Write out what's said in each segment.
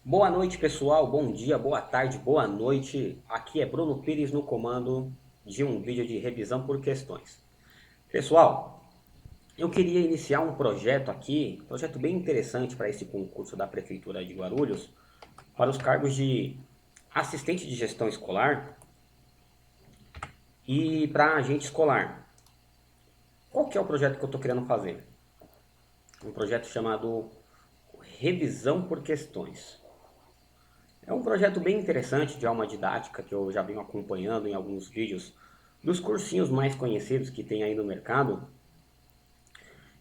Boa noite, pessoal. Bom dia, boa tarde, boa noite. Aqui é Bruno Pires no comando de um vídeo de revisão por questões. Pessoal, eu queria iniciar um projeto aqui, um projeto bem interessante para esse concurso da Prefeitura de Guarulhos, para os cargos de assistente de gestão escolar e para agente escolar. Qual que é o projeto que eu estou querendo fazer? Um projeto chamado Revisão por Questões. É um projeto bem interessante de aula didática que eu já venho acompanhando em alguns vídeos dos cursinhos mais conhecidos que tem aí no mercado,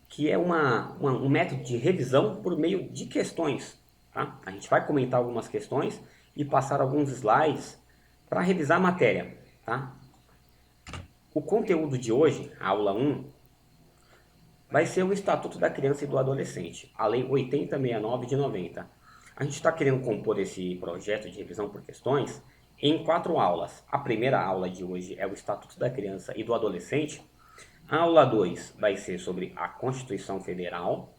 que é um método de revisão por meio de questões. Tá? A gente vai comentar algumas questões e passar alguns slides para revisar a matéria. Tá? O conteúdo de hoje, a aula 1, vai ser o Estatuto da Criança e do Adolescente, a Lei 8069 de 90. A gente está querendo compor esse projeto de revisão por questões em 4 aulas. A primeira aula de hoje é o Estatuto da Criança e do Adolescente. A aula 2 vai ser sobre a Constituição Federal.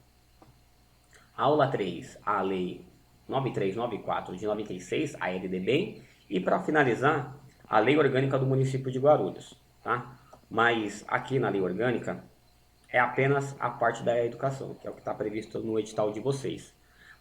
A aula 3, a Lei 9394 de 96, a LDB. E para finalizar, a Lei Orgânica do Município de Guarulhos. Tá? Mas aqui na Lei Orgânica é apenas a parte da educação, que é o que está previsto no edital de vocês.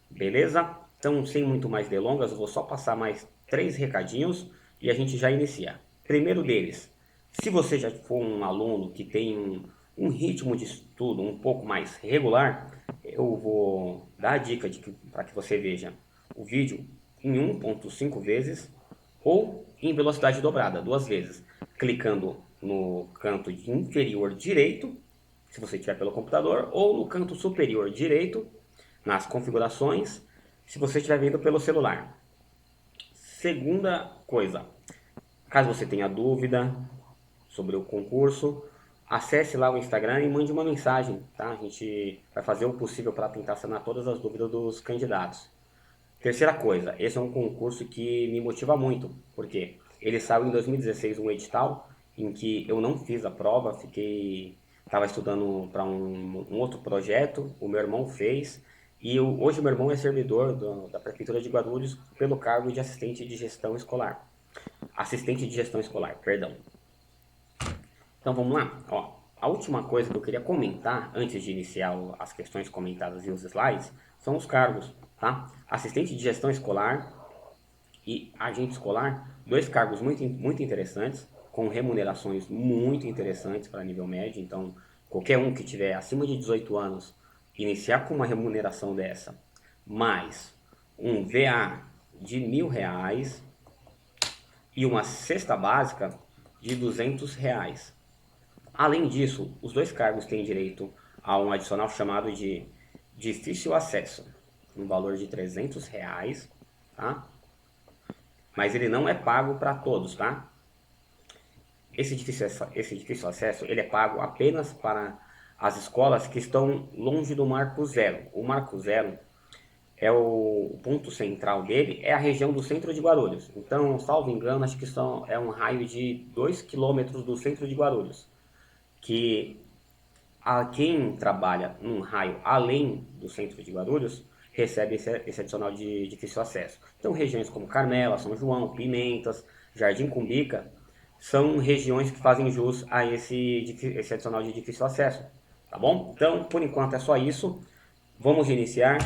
Beleza? Então, sem muito mais delongas, eu vou só passar mais 3 recadinhos e a gente já inicia. Primeiro deles, se você já for um aluno que tem um ritmo de estudo um pouco mais regular, eu vou dar a dica para que você veja o vídeo em 1.5 vezes ou em velocidade dobrada, 2 vezes, clicando no canto inferior direito, se você estiver pelo computador, ou no canto superior direito, nas configurações, se você estiver vendo pelo celular. Segunda coisa, caso você tenha dúvida sobre o concurso, acesse lá o Instagram e mande uma mensagem, tá? A gente vai fazer o possível para tentar sanar todas as dúvidas dos candidatos. Terceira coisa, esse é um concurso que me motiva muito, porque ele saiu em 2016 um edital em que eu não fiz a prova, estava estudando para um outro projeto, o meu irmão fez, e hoje o meu irmão é servidor da Prefeitura de Guarulhos pelo cargo de assistente de gestão escolar. Assistente de gestão escolar, perdão. Então vamos lá. Ó, a última coisa que eu queria comentar antes de iniciar as questões comentadas e os slides são os cargos, tá? Assistente de gestão escolar e agente escolar, 2 cargos muito interessantes, com remunerações muito interessantes para nível médio. Então, qualquer um que tiver acima de 18 anos iniciar com uma remuneração dessa, mais um VA de R$ 1.000 e uma cesta básica de R$ 200. Além disso, os 2 cargos têm direito a um adicional chamado de difícil acesso, no valor de R$ 300, tá? Mas ele não é pago para todos, tá? Esse difícil acesso ele é pago apenas para as escolas que estão longe do Marco Zero. O Marco Zero é o ponto central dele, é a região do centro de Guarulhos. Então, salvo engano, acho que é um raio de 2 quilômetros do centro de Guarulhos, que a quem trabalha num raio além do centro de Guarulhos recebe esse adicional de difícil acesso. Então, regiões como Carmela, São João, Pimentas, Jardim Cumbica são regiões que fazem jus a esse adicional de difícil acesso. Tá bom? Então, por enquanto é só isso. Vamos iniciar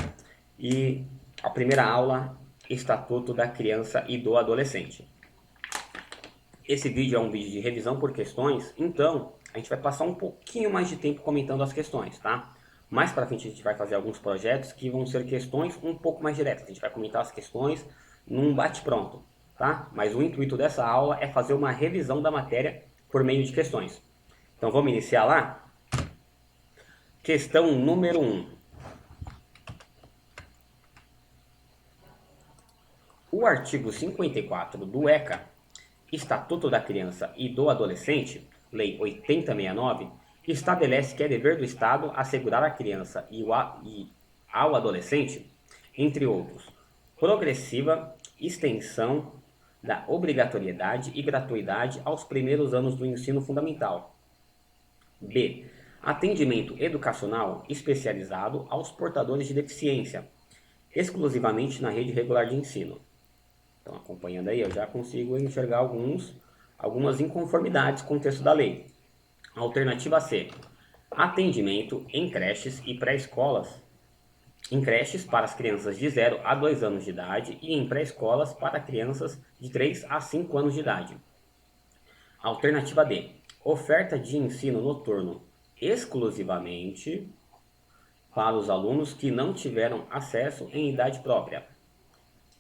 e a primeira aula, Estatuto da Criança e do Adolescente. Esse vídeo é um vídeo de revisão por questões, então a gente vai passar um pouquinho mais de tempo comentando as questões, tá? Mais para frente a gente vai fazer alguns projetos que vão ser questões um pouco mais diretas. A gente vai comentar as questões num bate-pronto, tá? Mas o intuito dessa aula é fazer uma revisão da matéria por meio de questões. Então vamos iniciar lá? Questão número 1. O artigo 54 do ECA, Estatuto da Criança e do Adolescente, Lei 8069, estabelece que é dever do Estado assegurar à criança e ao adolescente, entre outros, progressiva extensão da obrigatoriedade e gratuidade aos primeiros anos do ensino fundamental. B. Atendimento educacional especializado aos portadores de deficiência. exclusivamente na rede regular de ensino. Então, acompanhando aí, eu já consigo enxergar algumas inconformidades com o texto da lei. Alternativa C. Atendimento em creches e pré-escolas. Em creches para as crianças de 0 a 2 anos de idade e em pré-escolas para crianças de 3 a 5 anos de idade. Alternativa D. Oferta de ensino noturno exclusivamente para os alunos que não tiveram acesso em idade própria.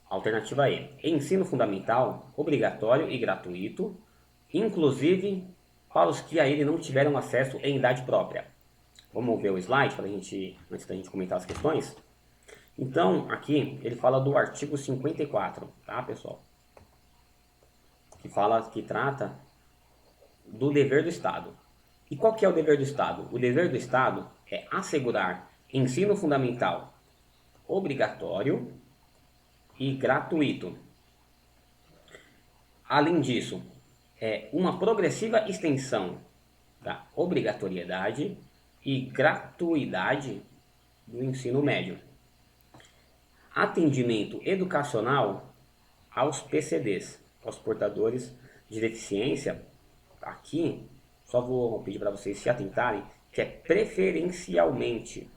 Alternativa E. Ensino fundamental obrigatório e gratuito, inclusive para os que a ele não tiveram acesso em idade própria. Vamos ver o slide antes da gente comentar as questões? Então, aqui ele fala do artigo 54, tá, pessoal? Que trata do dever do Estado. E qual que é o dever do Estado? O dever do Estado é assegurar ensino fundamental obrigatório e gratuito. Além disso, uma progressiva extensão da obrigatoriedade e gratuidade do ensino médio. Atendimento educacional aos PCDs, aos portadores de deficiência. Aqui, só vou pedir para vocês se atentarem, que é preferencialmente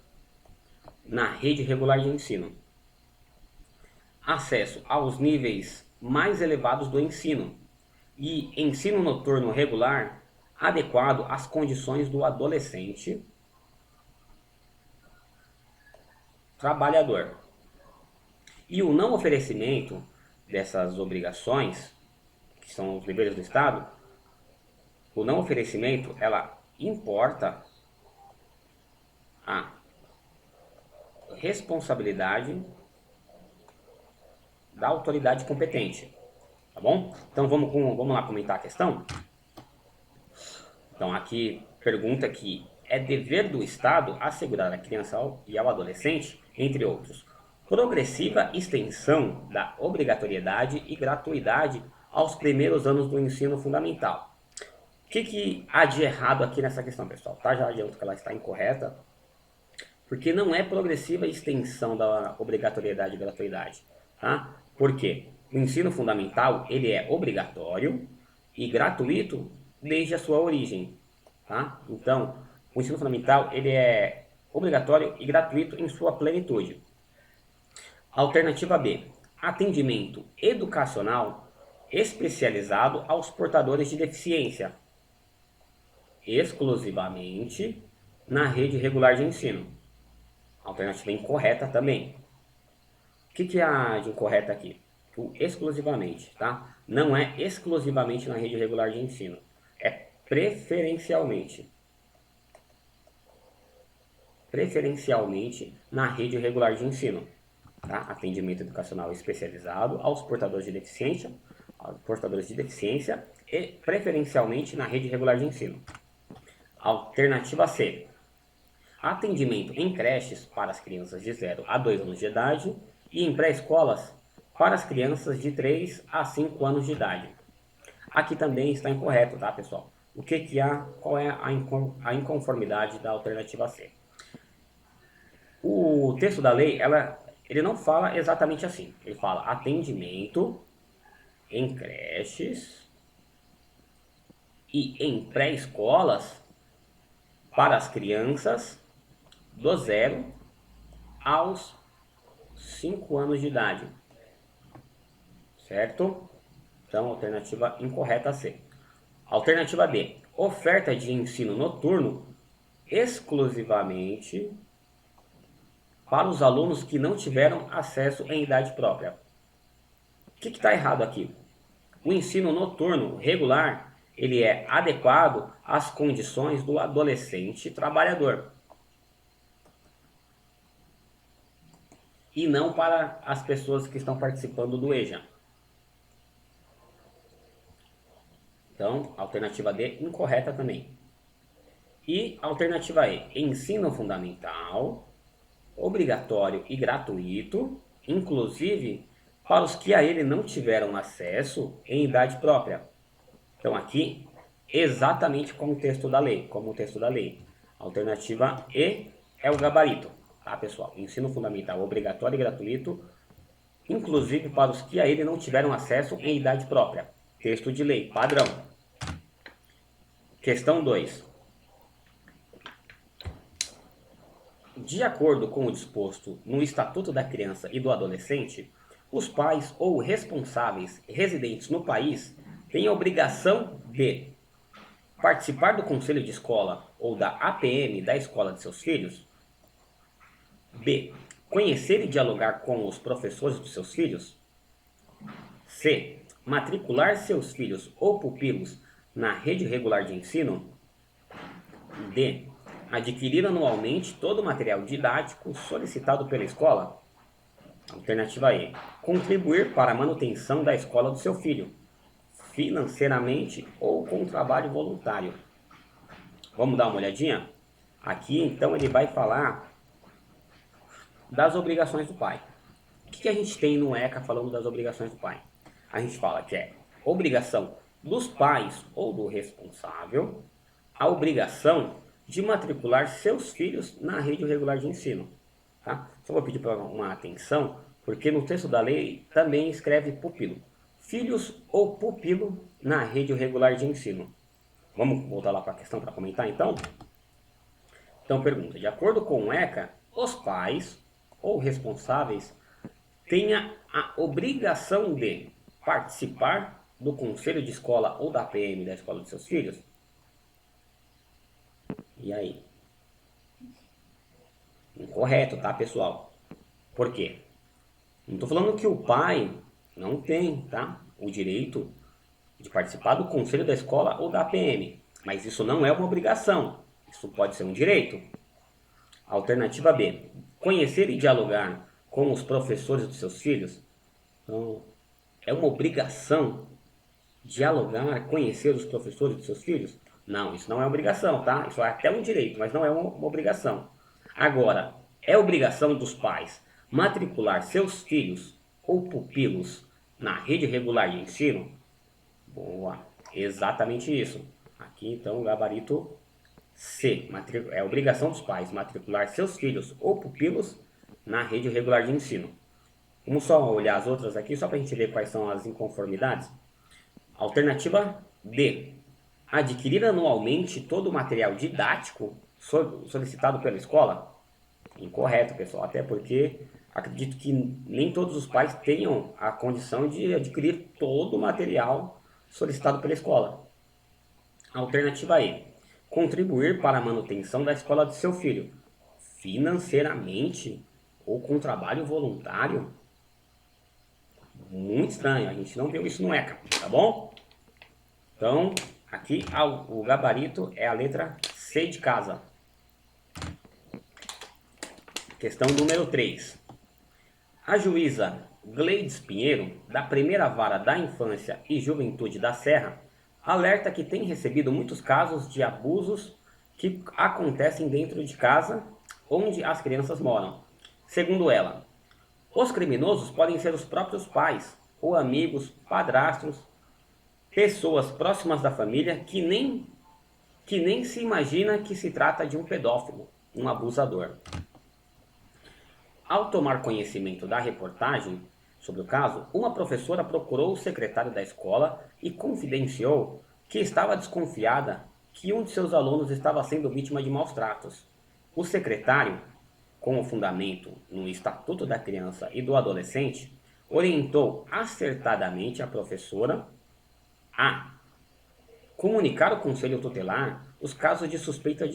na rede regular de ensino. Acesso aos níveis mais elevados do ensino e ensino noturno regular adequado às condições do adolescente trabalhador. E o não oferecimento dessas obrigações, que são os deveres do Estado, o não oferecimento, ela importa a responsabilidade da autoridade competente, tá bom? Então vamos lá comentar a questão? Então aqui pergunta que é dever do Estado assegurar à criança e ao adolescente, entre outros, progressiva extensão da obrigatoriedade e gratuidade aos primeiros anos do ensino fundamental. O que há de errado aqui nessa questão, pessoal? Tá? Já adianto que ela está incorreta, porque não é progressiva extensão da obrigatoriedade e gratuidade, tá? Por quê? O ensino fundamental, ele é obrigatório e gratuito desde a sua origem, tá? Então, o ensino fundamental, ele é obrigatório e gratuito em sua plenitude. Alternativa B. Atendimento educacional especializado aos portadores de deficiência, exclusivamente na rede regular de ensino. Alternativa incorreta também. O que há de incorreto aqui? O exclusivamente, tá? Não é exclusivamente na rede regular de ensino. É preferencialmente. Preferencialmente na rede regular de ensino. Tá? Atendimento educacional especializado aos portadores de deficiência e preferencialmente na rede regular de ensino. Alternativa C. Atendimento em creches para as crianças de 0 a 2 anos de idade e em pré-escolas para as crianças de 3 a 5 anos de idade. Aqui também está incorreto, tá, pessoal? Qual é a inconformidade da alternativa C? O texto da lei, ele não fala exatamente assim. Ele fala atendimento em creches e em pré-escolas para as crianças do 0 aos 5 anos de idade. Certo? Então, alternativa incorreta C. Alternativa D. Oferta de ensino noturno exclusivamente para os alunos que não tiveram acesso em idade própria. O que está errado aqui? O ensino noturno regular, ele é adequado às condições do adolescente trabalhador. E não para as pessoas que estão participando do EJA. Então, alternativa D, incorreta também. E alternativa E, ensino fundamental, obrigatório e gratuito, inclusive para os que a ele não tiveram acesso em idade própria. Então aqui, exatamente como o texto da lei. Alternativa E é o gabarito, tá, pessoal? Ensino fundamental obrigatório e gratuito, inclusive para os que a ele não tiveram acesso em idade própria. Texto de lei, padrão. Questão 2. De acordo com o disposto no Estatuto da Criança e do Adolescente, os pais ou responsáveis residentes no país têm a obrigação de participar do conselho de escola ou da APM da escola de seus filhos. B. Conhecer e dialogar com os professores dos seus filhos. C. Matricular seus filhos ou pupilos na rede regular de ensino. D. Adquirir anualmente todo o material didático solicitado pela escola. Alternativa E. Contribuir para a manutenção da escola do seu filho, financeiramente ou com trabalho voluntário. Vamos dar uma olhadinha? Aqui, então, ele vai falar das obrigações do pai. O que a gente tem no ECA falando das obrigações do pai? A gente fala que é obrigação dos pais ou do responsável, a obrigação de matricular seus filhos na rede regular de ensino. Tá? Só vou pedir para uma atenção, porque no texto da lei também escreve pupilo. Filhos ou pupilo na rede regular de ensino. Vamos voltar lá para a questão para comentar então? Então pergunta, de acordo com o ECA, os pais ou responsáveis têm a obrigação de participar do conselho de escola ou da PM da escola de seus filhos? E aí? Incorreto, tá, pessoal? Por quê? Não estou falando que o pai não tem, tá, o direito de participar do conselho da escola ou da PM, mas isso não é uma obrigação, isso pode ser um direito. Alternativa B, conhecer e dialogar com os professores dos seus filhos. Então, é uma obrigação dialogar, conhecer os professores dos seus filhos? Não, isso não é obrigação, tá? Isso é até um direito, mas não é uma obrigação. Agora, é obrigação dos pais matricular seus filhos ou pupilos na rede regular de ensino? Boa, exatamente isso. Aqui então o gabarito C, é obrigação dos pais matricular seus filhos ou pupilos na rede regular de ensino. Vamos só olhar as outras aqui, só para a gente ver quais são as inconformidades. Alternativa D, adquirir anualmente todo o material didático solicitado pela escola? Incorreto, pessoal, até porque acredito que nem todos os pais tenham a condição de adquirir todo o material solicitado pela escola. Alternativa E, contribuir para a manutenção da escola de seu filho, financeiramente ou com trabalho voluntário? Muito estranho, a gente não viu isso no ECA, tá bom? Então, aqui o gabarito é a letra C de casa. Questão número 3. A juíza Gleides Pinheiro, da primeira vara da infância e juventude da Serra, alerta que tem recebido muitos casos de abusos que acontecem dentro de casa onde as crianças moram. Segundo ela, os criminosos podem ser os próprios pais, ou amigos, padrastos, pessoas próximas da família que nem se imagina que se trata de um pedófilo, um abusador. Ao tomar conhecimento da reportagem sobre o caso, uma professora procurou o secretário da escola e confidenciou que estava desconfiada que um de seus alunos estava sendo vítima de maus tratos. O secretário, com o fundamento no Estatuto da Criança e do Adolescente, orientou acertadamente a professora a comunicar ao Conselho Tutelar os casos de suspeita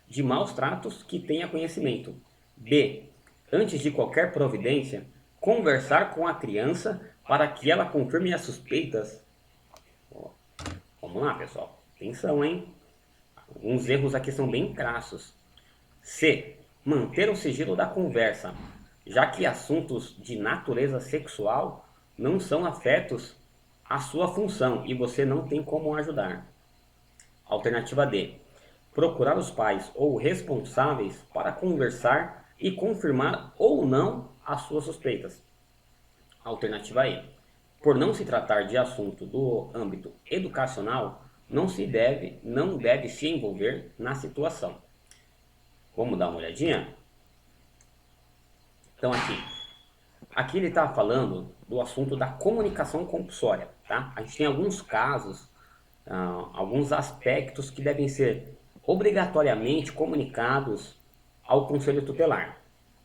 de maus tratos que tenha conhecimento. B. Antes de qualquer providência, conversar com a criança para que ela confirme as suspeitas. Vamos lá, pessoal. Atenção, hein? Alguns erros aqui são bem crassos. C. Manter o sigilo da conversa, já que assuntos de natureza sexual não são afetos à sua função e você não tem como ajudar. Alternativa D. Procurar os pais ou responsáveis para conversar e confirmar ou não as suas suspeitas. Alternativa E. Por não se tratar de assunto do âmbito educacional, não deve se envolver na situação. Vamos dar uma olhadinha? Então aqui ele está falando do assunto da comunicação compulsória, tá? A gente tem alguns casos, alguns aspectos que devem ser obrigatoriamente comunicados ao Conselho Tutelar,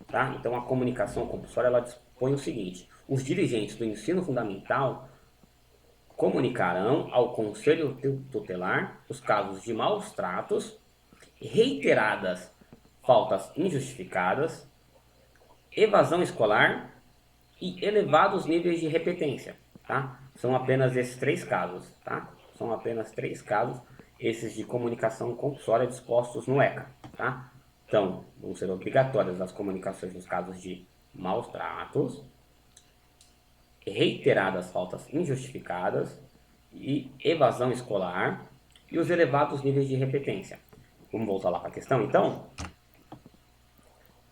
tá? Então a comunicação compulsória ela dispõe o seguinte: os dirigentes do ensino fundamental comunicarão ao Conselho Tutelar os casos de maus tratos, reiteradas faltas injustificadas, evasão escolar e elevados níveis de repetência, tá? São apenas esses 3 casos, tá? São apenas 3 casos, esses de comunicação compulsória dispostos no ECA, tá? Então, vão ser obrigatórias as comunicações nos casos de maus tratos, reiteradas faltas injustificadas e evasão escolar e os elevados níveis de repetência. Vamos voltar lá para a questão, então?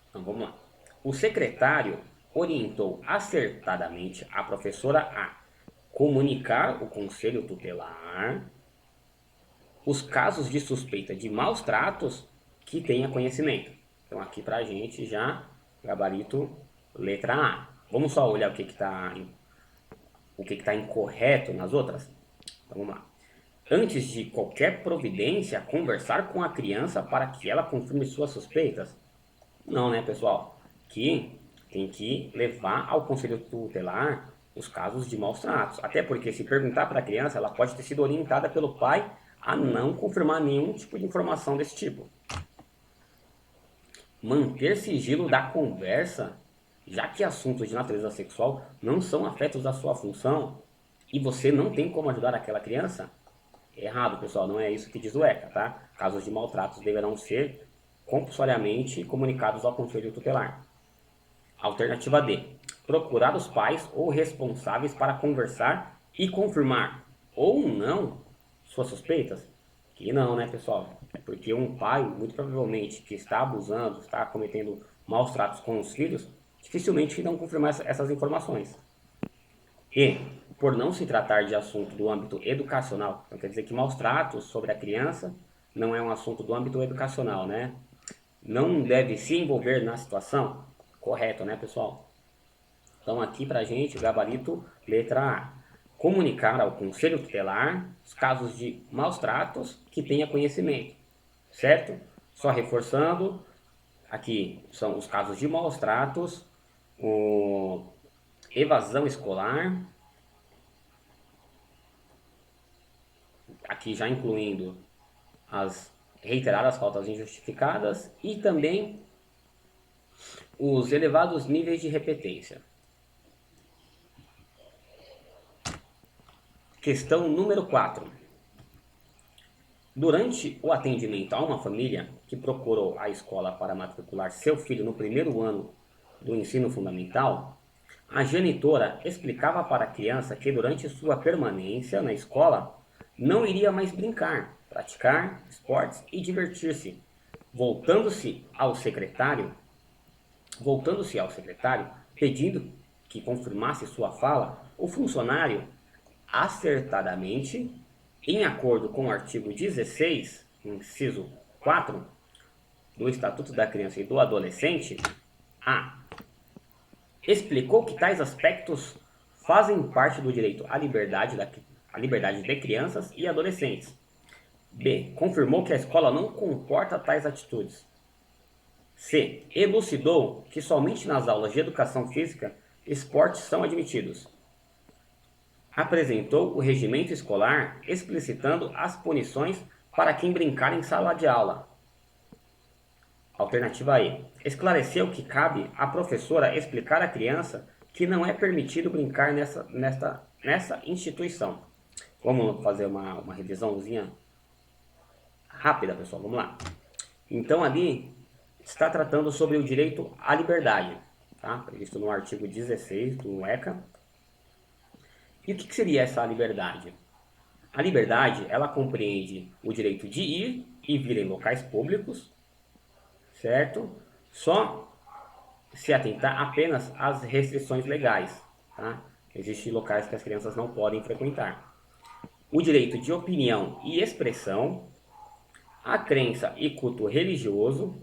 Então, vamos lá. O secretário orientou acertadamente a professora a comunicar ao conselho tutelar os casos de suspeita de maus tratos que tenha conhecimento. Então aqui pra gente já, gabarito letra A. Vamos só olhar o que está incorreto nas outras? Então, vamos lá. Antes de qualquer providência, conversar com a criança para que ela confirme suas suspeitas? Não, né, pessoal? Que tem que levar ao conselho tutelar os casos de maus tratos. Até porque se perguntar para a criança, ela pode ter sido orientada pelo pai a não confirmar nenhum tipo de informação desse tipo. Manter sigilo da conversa, já que assuntos de natureza sexual não são afetos da sua função e você não tem como ajudar aquela criança? Errado, pessoal, não é isso que diz o ECA, tá? Casos de maltratos deverão ser compulsoriamente comunicados ao Conselho Tutelar. Alternativa D. Procurar os pais ou responsáveis para conversar e confirmar ou não suas suspeitas? Que não, né, pessoal? É porque um pai, muito provavelmente, que está abusando, está cometendo maus tratos com os filhos, dificilmente irão confirmar essas informações. E, por não se tratar de assunto do âmbito educacional, então quer dizer que maus tratos sobre a criança não é um assunto do âmbito educacional, né? Não deve se envolver na situação? Correto, né, pessoal? Então aqui pra gente, o gabarito, letra A. Comunicar ao conselho tutelar os casos de maus tratos que tenha conhecimento, certo? Só reforçando, aqui são os casos de maus tratos, evasão escolar, aqui já incluindo as reiteradas faltas injustificadas e também os elevados níveis de repetência. Questão número 4. Durante o atendimento a uma família que procurou a escola para matricular seu filho no primeiro ano do ensino fundamental, a genitora explicava para a criança que durante sua permanência na escola não iria mais brincar, praticar esportes e divertir-se. Voltando-se ao secretário, pedindo que confirmasse sua fala, o funcionário acertadamente, em acordo com o artigo 16, inciso 4, do Estatuto da Criança e do Adolescente, a. explicou que tais aspectos fazem parte do direito à liberdade de crianças e adolescentes. B. Confirmou que a escola não comporta tais atitudes. C. Elucidou que somente nas aulas de educação física esportes são admitidos. Apresentou o regimento escolar explicitando as punições para quem brincar em sala de aula. Alternativa E. Esclareceu que cabe à professora explicar à criança que não é permitido brincar nessa instituição. Vamos fazer uma revisãozinha rápida, pessoal. Vamos lá. Então ali está tratando sobre o direito à liberdade, tá? Previsto no artigo 16 do ECA. E o que seria essa liberdade? A liberdade, ela compreende o direito de ir e vir em locais públicos, certo? Só se atentar apenas às restrições legais, tá? Existem locais que as crianças não podem frequentar. O direito de opinião e expressão, a crença e culto religioso,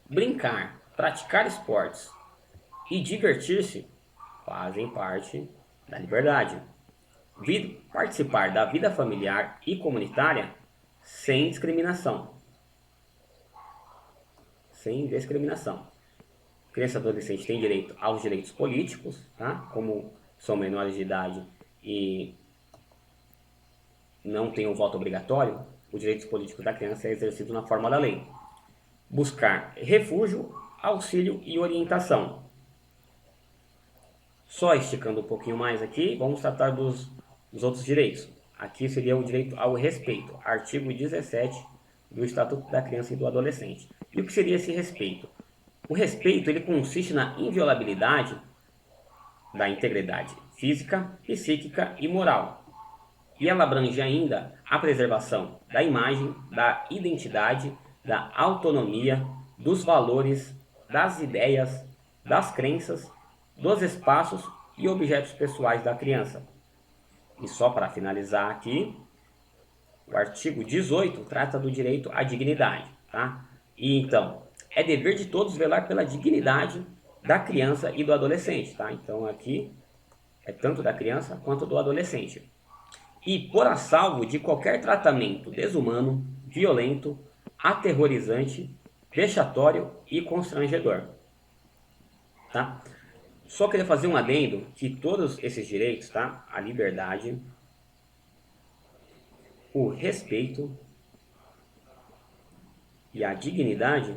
brincar, praticar esportes e divertir-se fazem parte da liberdade. Participar da vida familiar e comunitária sem discriminação. Sem discriminação. Criança e adolescente tem direito aos direitos políticos, tá? Como são menores de idade e não têm o voto obrigatório, os direitos políticos da criança é exercido na forma da lei. Buscar refúgio, auxílio e orientação. Só esticando um pouquinho mais aqui, vamos tratar dos outros direitos. Aqui seria o direito ao respeito, artigo 17 do Estatuto da Criança e do Adolescente. E o que seria esse respeito? O respeito ele consiste na inviolabilidade da integridade física, psíquica e moral. E ela abrange ainda a preservação da imagem, da identidade, da autonomia, dos valores, das ideias, das crenças, dos espaços e objetos pessoais da criança. E só para finalizar aqui, o artigo 18 trata do direito à dignidade, tá? E então, é dever de todos velar pela dignidade da criança e do adolescente, tá? Então aqui é tanto da criança quanto do adolescente. E por a salvo de qualquer tratamento desumano, violento, aterrorizante, vexatório e constrangedor, tá? Só queria fazer um adendo que todos esses direitos, tá? A liberdade, o respeito e a dignidade,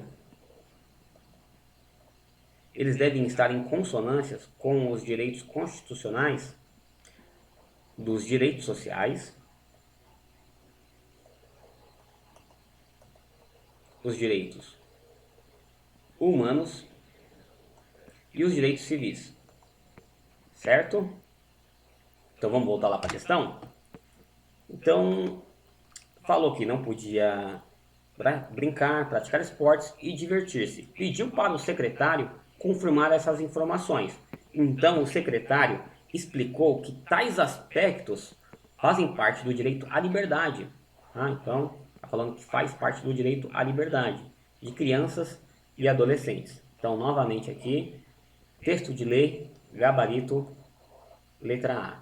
eles devem estar em consonância com os direitos constitucionais dos direitos sociais, os direitos humanos e os direitos civis, certo? Então vamos voltar lá para a questão? Então, falou que não podia brincar, praticar esportes e divertir-se. Pediu para o secretário confirmar essas informações. Então o secretário explicou que tais aspectos fazem parte do direito à liberdade. Tá? Então, está falando que faz parte do direito à liberdade de crianças e adolescentes. Então, novamente aqui, texto de lei, gabarito, letra A.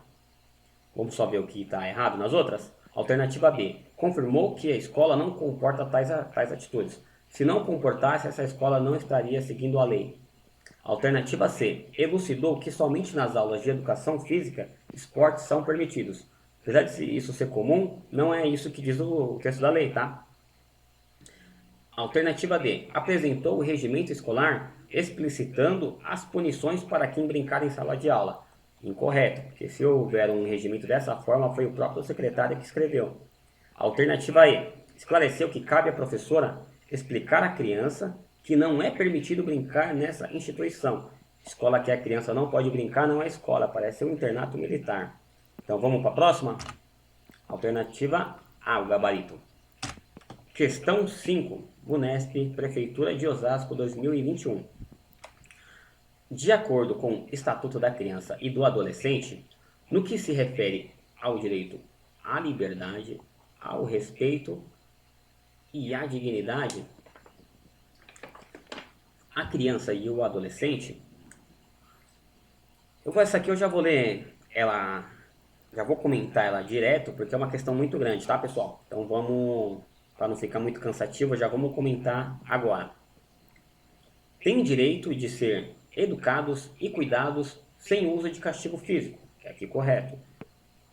Vamos só ver o que está errado nas outras? Alternativa B. Confirmou que a escola não comporta tais atitudes. Se não comportasse, essa escola não estaria seguindo a lei. Alternativa C. Elucidou que somente nas aulas de educação física esportes são permitidos. Apesar de isso ser comum, não é isso que diz o texto da lei, tá? Alternativa D. Apresentou o regimento escolar explicitando as punições para quem brincar em sala de aula. Incorreto, porque se houver um regimento dessa forma, foi o próprio secretário que escreveu. Alternativa E. Esclareceu que cabe à professora explicar à criança que não é permitido brincar nessa instituição. Escola que a criança não pode brincar não é escola, parece um internato militar. Então vamos para a próxima? Alternativa A, o gabarito. Questão 5, Unesp, Prefeitura de Osasco 2021. De acordo com o Estatuto da Criança e do Adolescente, no que se refere ao direito à liberdade, ao respeito e à dignidade, a criança e o adolescente, essa aqui eu já vou ler ela, já vou comentar ela direto, porque é uma questão muito grande, tá, pessoal? Então vamos, para não ficar muito cansativo, já vamos comentar agora. Tem direito de ser educados e cuidados sem uso de castigo físico, que é aqui correto.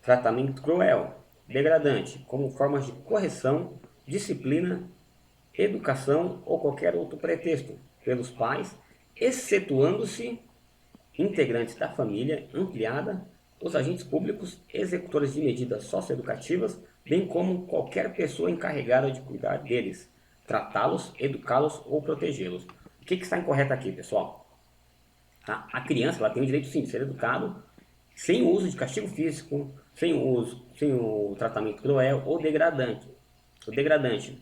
Tratamento cruel, degradante, como formas de correção, disciplina, educação ou qualquer outro pretexto pelos pais, excetuando-se integrantes da família ampliada, os agentes públicos, executores de medidas socioeducativas, bem como qualquer pessoa encarregada de cuidar deles, tratá-los, educá-los ou protegê-los. O que está incorreto aqui, pessoal? Tá? A criança ela tem o direito sim de ser educado sem o uso de castigo físico, sem o tratamento cruel ou degradante,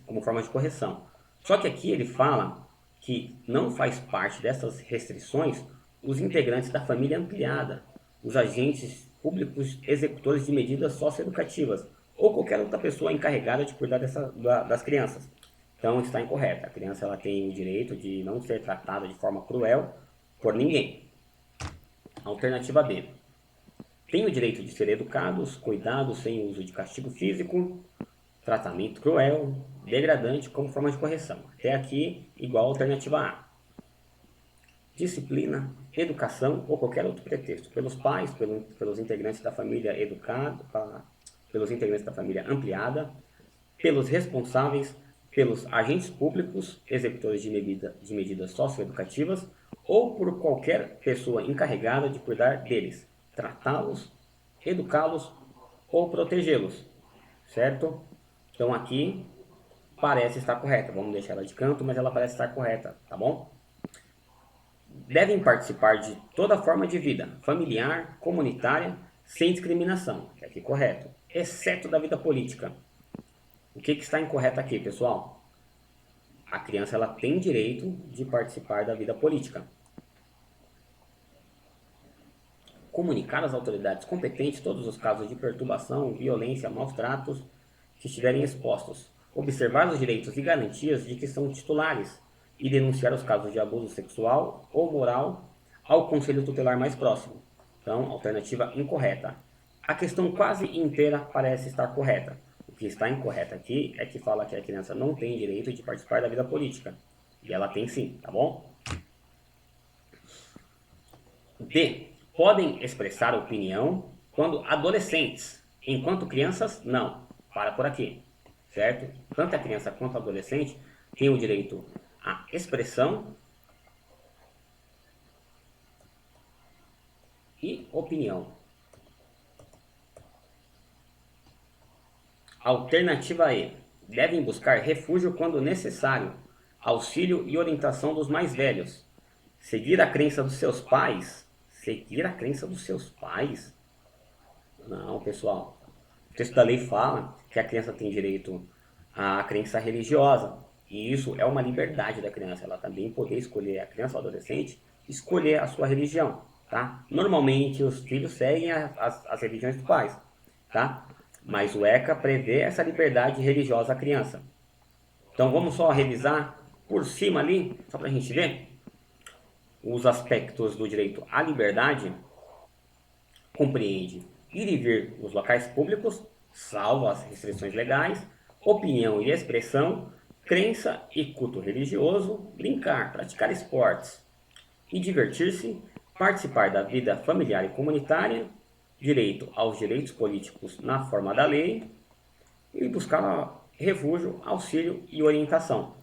como forma de correção. Só que aqui ele fala que não faz parte dessas restrições os integrantes da família ampliada, os agentes públicos executores de medidas socioeducativas ou qualquer outra pessoa encarregada de cuidar das crianças. Então está incorreto. A criança ela tem o direito de não ser tratada de forma cruel por ninguém. Alternativa B. Têm o direito de ser educados, cuidados sem uso de castigo físico, tratamento cruel, degradante como forma de correção. Até aqui, igual a alternativa A. Disciplina, educação ou qualquer outro pretexto. Pelos pais, pelos integrantes da família educada, pelos integrantes da família ampliada, pelos responsáveis, pelos agentes públicos, executores de medidas socioeducativas ou por qualquer pessoa encarregada de cuidar deles, tratá-los, educá-los ou protegê-los, certo? Então aqui parece estar correta, vamos deixar ela de canto, mas ela parece estar correta, tá bom? Devem participar de toda forma de vida, familiar, comunitária, sem discriminação, que é aqui correto, exceto da vida política. O que está incorreto aqui, pessoal? A criança ela tem direito de participar da vida política. Comunicar às autoridades competentes todos os casos de perturbação, violência, maus tratos que estiverem expostos. Observar os direitos e garantias de que são titulares e denunciar os casos de abuso sexual ou moral ao conselho tutelar mais próximo. Então, alternativa incorreta. A questão quase inteira parece estar correta. O que está incorreto aqui é que fala que a criança não tem direito de participar da vida política. E ela tem sim, tá bom? D. Podem expressar opinião quando adolescentes. Enquanto crianças, não. Para por aqui. Certo? Tanto a criança quanto o adolescente têm o direito à expressão e opinião. Alternativa E. Devem buscar refúgio quando necessário, auxílio e orientação dos mais velhos. Seguir a crença dos seus pais? Seguir a crença dos seus pais? Não, pessoal. O texto da lei fala que a criança tem direito à crença religiosa. E isso é uma liberdade da criança. Ela também poder escolher, a criança ou adolescente, escolher a sua religião. Tá? Normalmente os filhos seguem as religiões dos pais. Tá? Mas o ECA prevê essa liberdade religiosa à criança. Então vamos só revisar por cima ali, só para a gente ver. Os aspectos do direito à liberdade compreende ir e vir nos locais públicos, salvo as restrições legais, opinião e expressão, crença e culto religioso, brincar, praticar esportes e divertir-se, participar da vida familiar e comunitária, direito aos direitos políticos na forma da lei e buscar refúgio, auxílio e orientação.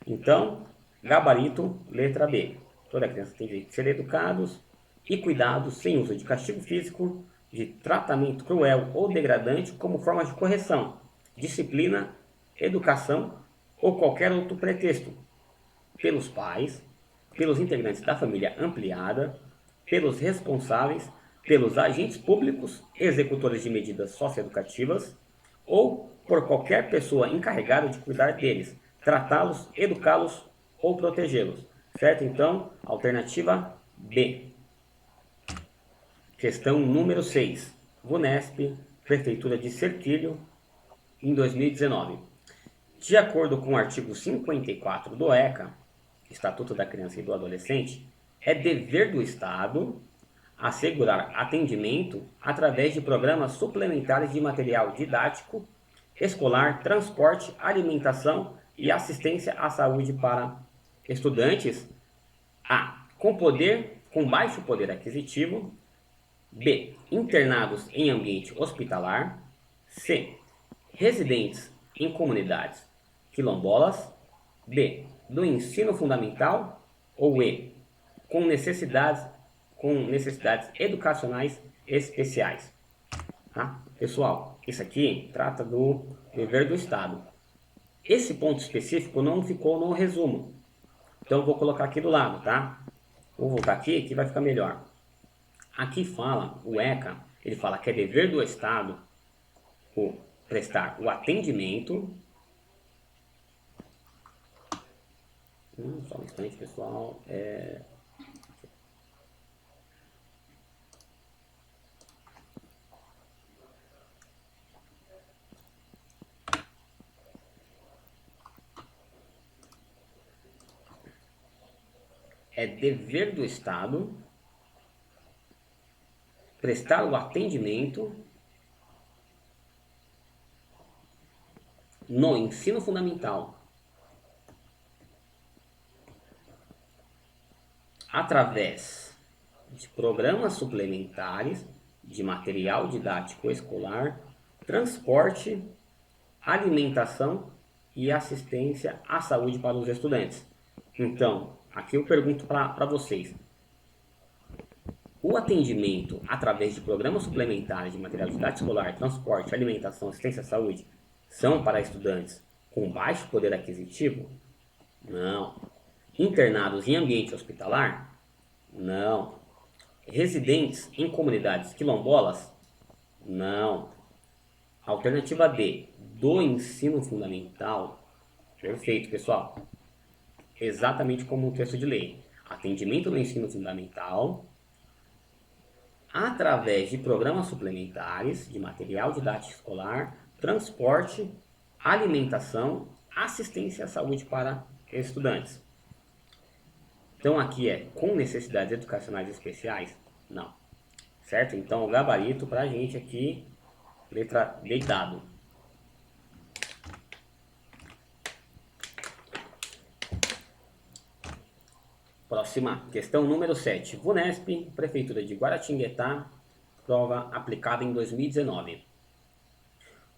Então, gabarito, letra B. Toda criança tem direito de ser educados e cuidados sem uso de castigo físico, de tratamento cruel ou degradante como forma de correção, disciplina, educação ou qualquer outro pretexto, pelos pais, pelos integrantes da família ampliada, pelos responsáveis, pelos agentes públicos, executores de medidas socioeducativas ou por qualquer pessoa encarregada de cuidar deles, tratá-los, educá-los ou protegê-los. Certo? Então, alternativa B. Questão número 6. VUNESP, Prefeitura de Serquilho, em 2019. De acordo com o artigo 54 do ECA, Estatuto da Criança e do Adolescente, é dever do Estado assegurar atendimento através de programas suplementares de material didático, escolar, transporte, alimentação e assistência à saúde para estudantes A. Com baixo poder aquisitivo. B. Internados em ambiente hospitalar. C. Residentes em comunidades quilombolas. D. Do ensino fundamental. Ou E. Com necessidades educacionais especiais. Tá? Pessoal, isso aqui trata do dever do Estado. Esse ponto específico não ficou no resumo. Então eu vou colocar aqui do lado, tá? Vou voltar aqui que vai ficar melhor. Aqui fala, o ECA, ele fala que é dever do Estado prestar o atendimento. Só um instante, pessoal. É dever do Estado prestar o atendimento no ensino fundamental através de programas suplementares de material didático escolar, transporte, alimentação e assistência à saúde para os estudantes. Então, aqui eu pergunto para vocês: o atendimento através de programas suplementares de material didático escolar, transporte, alimentação, assistência à saúde são para estudantes com baixo poder aquisitivo? Não. Internados em ambiente hospitalar? Não. Residentes em comunidades quilombolas? Não. Alternativa D, do ensino fundamental. Perfeito, pessoal. Exatamente como o texto de lei. Atendimento no ensino fundamental através de programas suplementares de material didático escolar, transporte, alimentação, assistência à saúde para estudantes. Então aqui é com necessidades educacionais especiais? Não. Certo? Então o gabarito para a gente aqui, letra D dado. Próxima, questão número 7. VUNESP, Prefeitura de Guaratinguetá, prova aplicada em 2019.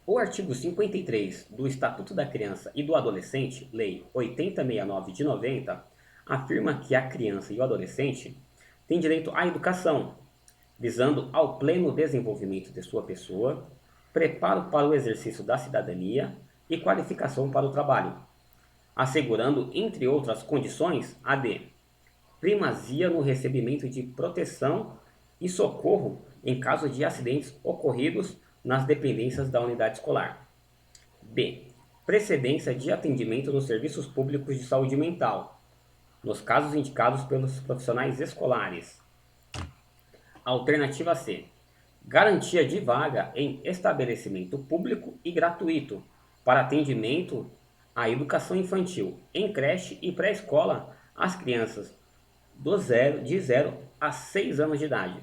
O artigo 53 do Estatuto da Criança e do Adolescente, Lei 8069 de 90, afirma que a criança e o adolescente têm direito à educação, visando ao pleno desenvolvimento de sua pessoa, preparo para o exercício da cidadania e qualificação para o trabalho, assegurando, entre outras condições, a de primazia no recebimento de proteção e socorro em caso de acidentes ocorridos nas dependências da unidade escolar. B. Precedência de atendimento nos serviços públicos de saúde mental, nos casos indicados pelos profissionais escolares. Alternativa C. Garantia de vaga em estabelecimento público e gratuito para atendimento à educação infantil em creche e pré-escola às crianças de 0 a 6 anos de idade.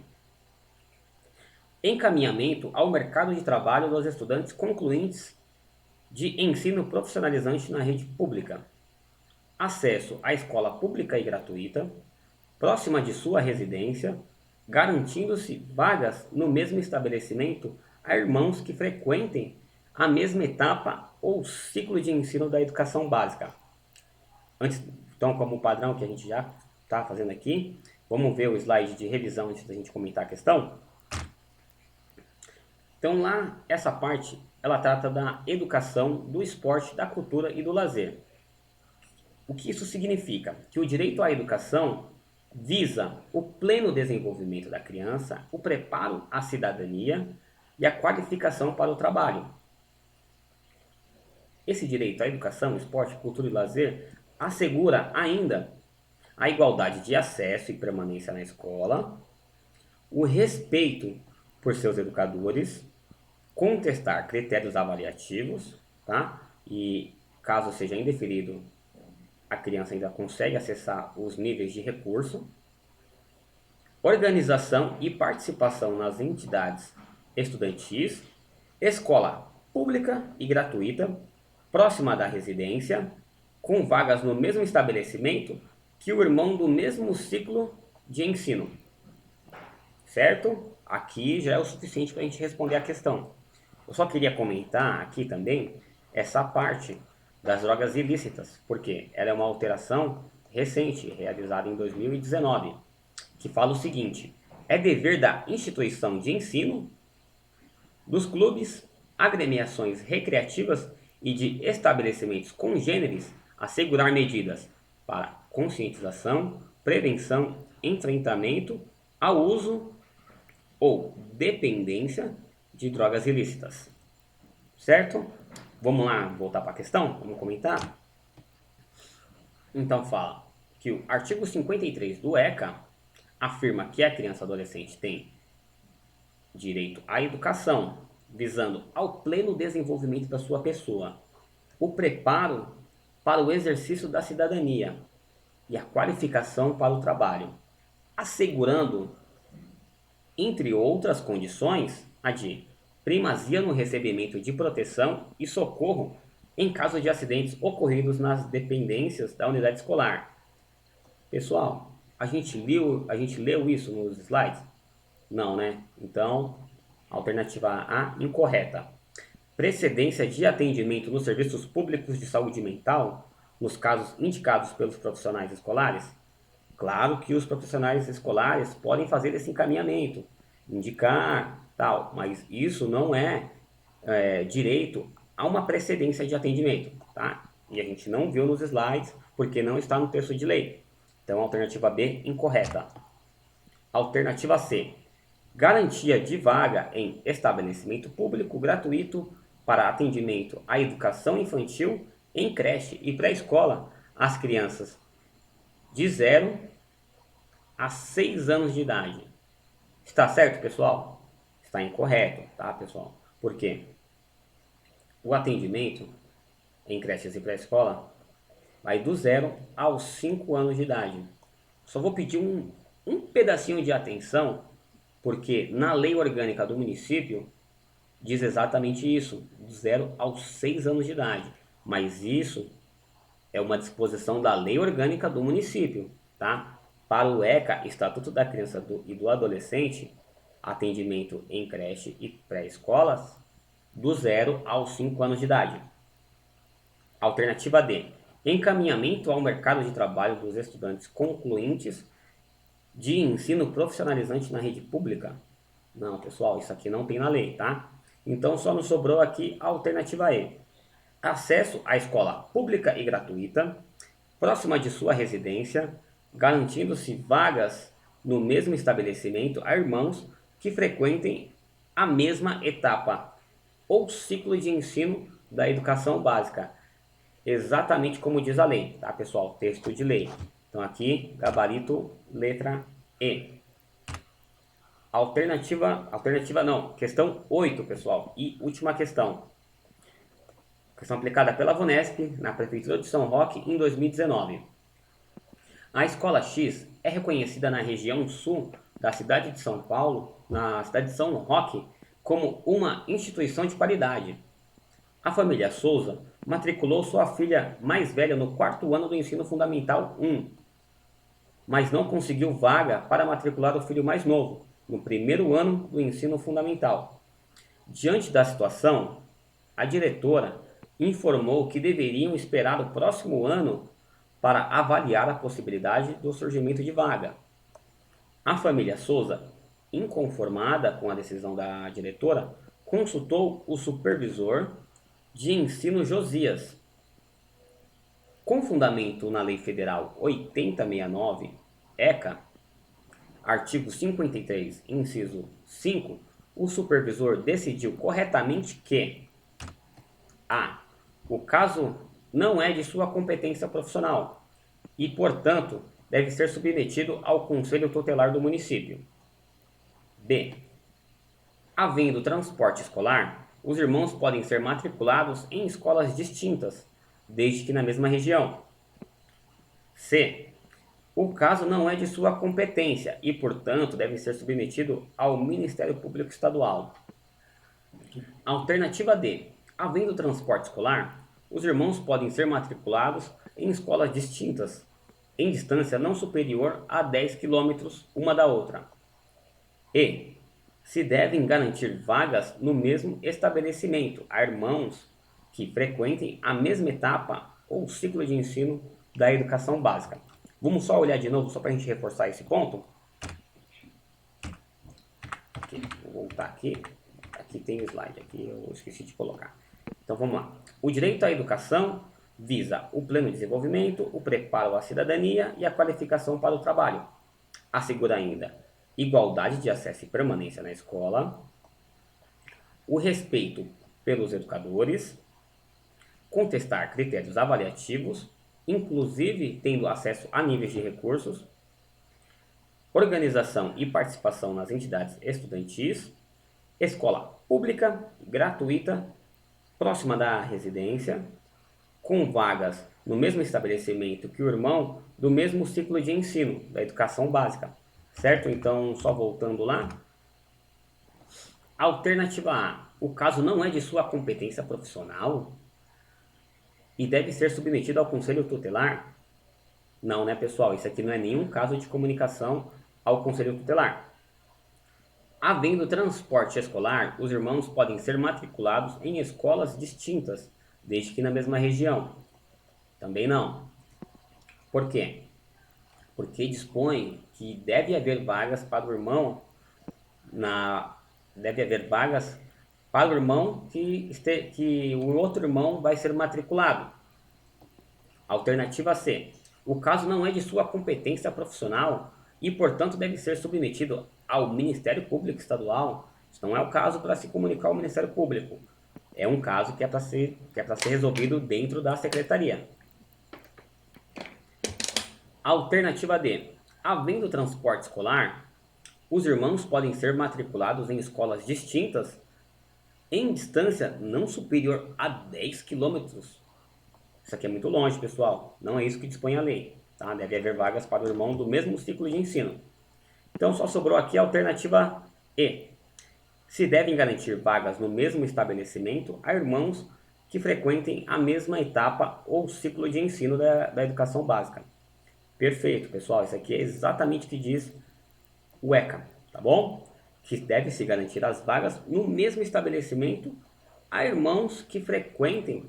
Encaminhamento ao mercado de trabalho dos estudantes concluintes de ensino profissionalizante na rede pública. Acesso à escola pública e gratuita, próxima de sua residência, garantindo-se vagas no mesmo estabelecimento a irmãos que frequentem a mesma etapa ou ciclo de ensino da educação básica. Então, como padrão que a gente já está fazendo aqui, vamos ver o slide de revisão antes da gente comentar a questão. Então lá, essa parte, ela trata da educação, do esporte, da cultura e do lazer. O que isso significa? Que o direito à educação visa o pleno desenvolvimento da criança, o preparo à cidadania e a qualificação para o trabalho. Esse direito à educação, esporte, cultura e lazer assegura ainda a igualdade de acesso e permanência na escola, o respeito por seus educadores, contestar critérios avaliativos, tá? E caso seja indeferido, a criança ainda consegue acessar os níveis de recurso, organização e participação nas entidades estudantis, escola pública e gratuita, próxima da residência, com vagas no mesmo estabelecimento que o irmão do mesmo ciclo de ensino. Certo? Aqui já é o suficiente para a gente responder a questão. Eu só queria comentar aqui também essa parte das drogas ilícitas, porque ela é uma alteração recente, realizada em 2019, que fala o seguinte: é dever da instituição de ensino, dos clubes, agremiações recreativas e de estabelecimentos congêneres assegurar medidas para conscientização, prevenção, enfrentamento ao uso ou dependência de drogas ilícitas. Certo? Vamos lá, voltar para a questão? Vamos comentar? Então fala que o artigo 53 do ECA afirma que a criança e adolescente tem direito à educação, visando ao pleno desenvolvimento da sua pessoa, o preparo para o exercício da cidadania e a qualificação para o trabalho, assegurando entre outras condições, a de primazia no recebimento de proteção e socorro em caso de acidentes ocorridos nas dependências da unidade escolar. Pessoal, a gente leu isso nos slides? Não, né? Então, alternativa A, incorreta. Precedência de atendimento nos serviços públicos de saúde mental, nos casos indicados pelos profissionais escolares? Claro que os profissionais escolares podem fazer esse encaminhamento, indicar tal, mas isso não é direito a uma precedência de atendimento, tá? E a gente não viu nos slides porque não está no texto de lei. Então, alternativa B, incorreta. Alternativa C, garantia de vaga em estabelecimento público gratuito para atendimento à educação infantil em creche e pré-escola às crianças de 0 a 6 anos de idade. Está certo, pessoal? Está incorreto, tá, pessoal? Por quê? O atendimento em creches e pré-escola vai do 0 aos 5 anos de idade. Só vou pedir um pedacinho de atenção, porque na lei orgânica do município diz exatamente isso, do 0 aos 6 anos de idade. Mas isso é uma disposição da lei orgânica do município, tá? Para o ECA, Estatuto da Criança e do Adolescente, atendimento em creche e pré-escolas, do 0 aos 5 anos de idade. Alternativa D, encaminhamento ao mercado de trabalho dos estudantes concluintes de ensino profissionalizante na rede pública. Não, pessoal, isso aqui não tem na lei, tá? Então só nos sobrou aqui a alternativa E. Acesso à escola pública e gratuita, próxima de sua residência, garantindo-se vagas no mesmo estabelecimento a irmãos que frequentem a mesma etapa ou ciclo de ensino da educação básica. Exatamente como diz a lei, tá, pessoal? Texto de lei. Então aqui, gabarito, letra E. Alternativa não, questão 8, pessoal. E última questão. Questão aplicada pela VUNESP, na Prefeitura de São Roque, em 2019. A Escola X é reconhecida na região sul da cidade de São Paulo, na cidade de São Roque, como uma instituição de qualidade. A família Souza matriculou sua filha mais velha no 4º ano do ensino fundamental 1, mas não conseguiu vaga para matricular o filho mais novo, no 1º ano do ensino fundamental. Diante da situação, a diretora informou que deveriam esperar o próximo ano para avaliar a possibilidade do surgimento de vaga. A família Souza, inconformada com a decisão da diretora, consultou o supervisor de ensino Josias. Com fundamento na Lei Federal 8069, ECA, artigo 53, inciso 5, o supervisor decidiu corretamente que a. O caso não é de sua competência profissional e, portanto, deve ser submetido ao Conselho Tutelar do município. B. Havendo transporte escolar, os irmãos podem ser matriculados em escolas distintas, desde que na mesma região. C. O caso não é de sua competência e, portanto, deve ser submetido ao Ministério Público Estadual. Alternativa D. Havendo transporte escolar, os irmãos podem ser matriculados em escolas distintas, em distância não superior a 10 km uma da outra. E. Se devem garantir vagas no mesmo estabelecimento a irmãos que frequentem a mesma etapa ou ciclo de ensino da educação básica. Vamos só olhar de novo, só para a gente reforçar esse ponto. Aqui, vou voltar aqui. Aqui tem o slide, aqui eu esqueci de colocar. Então vamos lá. O direito à educação visa o pleno desenvolvimento, o preparo à cidadania e a qualificação para o trabalho. Assegura ainda igualdade de acesso e permanência na escola, o respeito pelos educadores, contestar critérios avaliativos, inclusive tendo acesso a níveis de recursos, organização e participação nas entidades estudantis, escola pública, gratuita, próxima da residência, com vagas no mesmo estabelecimento que o irmão do mesmo ciclo de ensino, da educação básica. Certo? Então, só voltando lá, Alternativa A. O caso não é de sua competência profissional e deve ser submetido ao conselho tutelar? Não, né, pessoal? Isso aqui não é nenhum caso de comunicação ao conselho tutelar. Havendo transporte escolar, os irmãos podem ser matriculados em escolas distintas, desde que na mesma região. Também não. Por quê? Porque dispõe que deve haver vagas para o irmão deve haver vagas para o irmão que o outro irmão vai ser matriculado. Alternativa C. O caso não é de sua competência profissional e, portanto, deve ser submetido ao Ministério Público Estadual. Isso não é o caso para se comunicar ao Ministério Público. É um caso que é para ser resolvido dentro da secretaria. Alternativa D. Havendo transporte escolar, os irmãos podem ser matriculados em escolas distintas em distância não superior a 10 quilômetros. Isso aqui é muito longe, pessoal. Não é isso que dispõe a lei. Tá? Deve haver vagas para o irmão do mesmo ciclo de ensino. Então só sobrou aqui a alternativa E. Se devem garantir vagas no mesmo estabelecimento a irmãos que frequentem a mesma etapa ou ciclo de ensino da educação básica. Perfeito, pessoal. Isso aqui é exatamente o que diz o ECA, tá bom? Que deve-se garantir as vagas no mesmo estabelecimento a irmãos que frequentem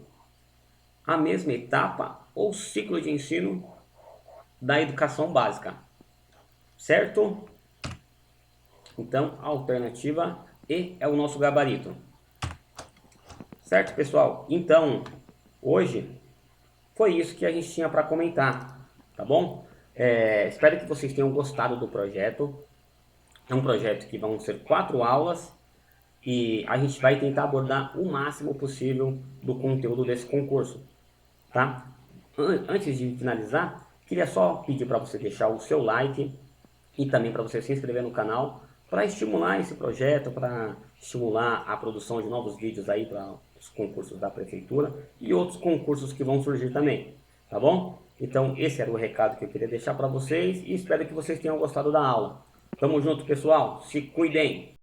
a mesma etapa ou ciclo de ensino da educação básica. Certo? Então, a alternativa E é o nosso gabarito. Certo, pessoal? Então, hoje foi isso que a gente tinha para comentar, tá bom? Espero que vocês tenham gostado do projeto. É um projeto que vão ser 4 aulas e a gente vai tentar abordar o máximo possível do conteúdo desse concurso, tá? Antes de finalizar, queria só pedir para você deixar o seu like e também para você se inscrever no canal para estimular esse projeto, para estimular a produção de novos vídeos aí para os concursos da prefeitura e outros concursos que vão surgir também, tá bom? Então esse era o recado que eu queria deixar para vocês e espero que vocês tenham gostado da aula. Tamo junto, pessoal. Se cuidem.